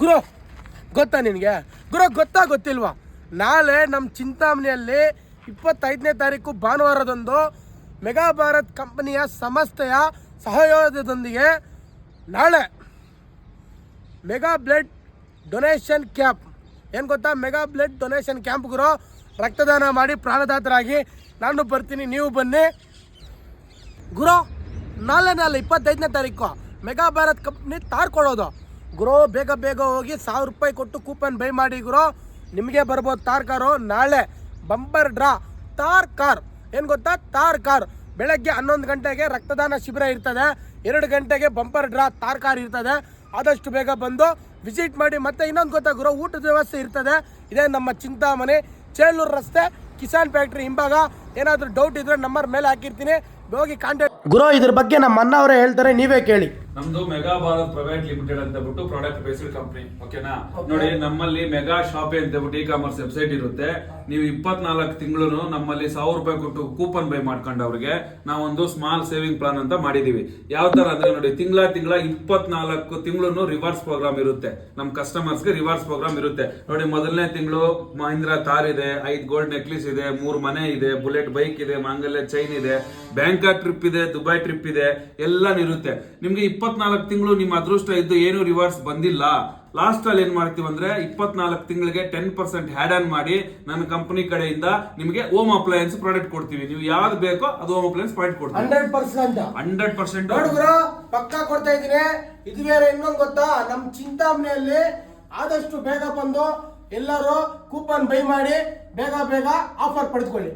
ಗುರು ಗೊತ್ತಾ ನಿನಗೆ? ಗುರು ಗೊತ್ತಿಲ್ವಾ? ನಾಳೆ ನಮ್ಮ ಚಿಂತಾಮಣಿಯಲ್ಲಿ 25ನೇ ತಾರೀಕು ಭಾನುವಾರದಂದು ಮೆಗಾ ಭಾರತ್ ಕಂಪನಿಯ ಸಂಸ್ಥೆಯ ಸಹಯೋಗದೊಂದಿಗೆ ನಾಳೆ ಮೆಗಾ ಬ್ಲಡ್ ಡೊನೇಷನ್ ಕ್ಯಾಂಪ್. ಏನು ಗೊತ್ತಾ? ಮೆಗಾ ಬ್ಲಡ್ ಡೊನೇಷನ್ ಕ್ಯಾಂಪ್ ಗುರು. ರಕ್ತದಾನ ಮಾಡಿ ಪ್ರಾಣದಾತರಾಗಿ. ನಾನು ಬರ್ತೀನಿ, ನೀವು ಬನ್ನಿ ಗುರು. ನಾಳೆ 25ನೇ ತಾರೀಕು ಮೆಗಾ ಭಾರತ್ ಕಂಪ್ನಿ ತಾರ್ ಕೊಡೋದು ಗುರು. ಬೇಗ ಹೋಗಿ 1000 ರೂಪಾಯಿ ಕೊಟ್ಟು ಕೂಪನ್ ಬೈ ಮಾಡಿ ಗುರು. ನಿಮಗೆ ಬರ್ಬೋದು ತಾರ್ ಕಾರು. ನಾಳೆ ಬಂಪರ್ ಡ್ರಾ ತಾರ್ ಕಾರ್. ಏನು ಗೊತ್ತಾ? ತಾರ್ ಕಾರ್. ಬೆಳಗ್ಗೆ 11 ಗಂಟೆಗೆ ರಕ್ತದಾನ ಶಿಬಿರ ಇರ್ತದೆ. 2 ಗಂಟೆಗೆ ಬಂಪರ್ ಡ್ರಾ ತಾರ್ ಕಾರ್ ಇರ್ತದೆ. ಆದಷ್ಟು ಬೇಗ ಬಂದು ವಿಸಿಟ್ ಮಾಡಿ. ಮತ್ತೆ ಇನ್ನೊಂದು ಗೊತ್ತಾ ಗುರು, ಊಟದ ವ್ಯವಸ್ಥೆ ಇರ್ತದೆ. ಇದೇ ನಮ್ಮ ಚಿಂತಾಮಣಿ, ಚೇಳೂರು ರಸ್ತೆ, ಕಿಸಾನ್ ಫ್ಯಾಕ್ಟ್ರಿ ಹಿಂಭಾಗ. ಏನಾದರೂ ಡೌಟ್ ಇದ್ರೆ ನಂಬರ್ ಮೇಲೆ ಹಾಕಿರ್ತೀನಿ, ಹೋಗಿ ಕಾಂಟ್ಯಾಕ್ಟ್. ಗುರು ಇದ್ರ ಬಗ್ಗೆ ನಮ್ಮ ಅಣ್ಣ ಅವರೇ ಹೇಳ್ತಾರೆ, ನೀವೇ ಕೇಳಿ. ನಮ್ದು ಮೆಗಾ ಭಾರತ್ ಪ್ರೈವೇಟ್ ಲಿಮಿಟೆಡ್ ಅಂತ ಬಿಟ್ಟು ಪ್ರಾಡಕ್ಟ್ ಬೇಸ್ಡ್ ಕಂಪನಿ. ಓಕೆನಾ? ನೋಡಿ, ನಮ್ಮಲ್ಲಿ ಮೆಗಾ ಶಾಪ್ ಅಂತ ಬಿಟ್ಟು ಇ ಕಾಮರ್ಸ್ ವೆಬ್ಸೈಟ್ ಇರುತ್ತೆ. ನೀವು 24 ತಿಂಗಳು ನಮ್ಮಲ್ಲಿ 1000 ರೂಪಾಯಿ ಕೊಟ್ಟು ಕೂಪನ್ ಬೈ ಮಾಡ್ಕೊಂಡವ್ರಿಗೆ ನಾವೊಂದು ಸ್ಮಾಲ್ ಸೇವಿಂಗ್ ಪ್ಲಾನ್ ಅಂತ ಮಾಡಿದೀವಿ. ಯಾವ ತರ ಅಂದ್ರೆ ನೋಡಿ, ತಿಂಗಳ 24 ತಿಂಗಳು ರಿವಾರ್ಡ್ಸ್ ಪ್ರೋಗ್ರಾಮ್ ಇರುತ್ತೆ. ನಮ್ ಕಸ್ಟಮರ್ಸ್ಗೆ ರಿವಾರ್ಡ್ಸ್ ಪ್ರೋಗ್ರಾಮ್ ಇರುತ್ತೆ. ನೋಡಿ, ಮೊದಲನೇ ತಿಂಗಳು ಮಹೀಂದ್ರ ತಾರ್ ಇದೆ, 5 ಗೋಲ್ಡ್ ನೆಕ್ಲೆಸ್ ಇದೆ, 3 ಮನೆ ಇದೆ, ಬುಲೆಟ್ ಬೈಕ್ ಇದೆ, ಮಾಂಗಲ್ಯ ಚೈನ್ ಇದೆ, ಬ್ಯಾಂಕಾಕ್ ಟ್ರಿಪ್ ಇದೆ, ದುಬೈ ಟ್ರಿಪ್ ಇದೆ, ಎಲ್ಲ ಇರುತ್ತೆ. ನಿಮ್ಗೆ 24 ತಿಂಗಳು ನಿಮ್ಮ ಅದೃಷ್ಟ ಇದ್ದು ಏನು ರಿವಾರ್ಡ್ಸ್ ಬಂದಿಲ್ಲ, ಲಾಸ್ಟ್ ಅಲ್ಲಿ ಏನ್ ಮಾಡ್ತೀವಿ ಅಂದ್ರೆ 24 ತಿಂಗಳಿಗೆ 10% ಹ್ಯಾಡ್ ಆನ್ ಮಾಡಿ ನನ್ನ ಕಂಪನಿ ಕಡೆಯಿಂದ ನಿಮಗೆ ಹೋಮ್ ಅಪ್ಲಯನ್ಸ್ ಪ್ರಾಡಕ್ಟ್ ಕೊಡ್ತೀವಿ. ನೀವು ಯಾವ್ದು ಬೇಕೋ ಅದು ಹೋಮ್ ಅಪ್ಲಯನ್ಸ್ ಪ್ರಾಡಕ್ಟ್ ಕೊಡ್ತೀವಿ. 100% ಪಕ್ಕಾ ಕೊಡ್ತಾ ಇದೀನಿ. ಇದು ಬೇರೆ ಇನ್ನೊಂದು ಗೊತ್ತಾ? ನಮ್ ಚಿಂತಾಮಣಿಯಲ್ಲಿ ಆದಷ್ಟು ಬೇಗ ಬಂದು ಎಲ್ಲರೂ ಕೂಪನ್ ಬೈ ಮಾಡಿ ಬೇಗ ಆಫರ್ ಪಡೆದುಕೊಳ್ಳಿ.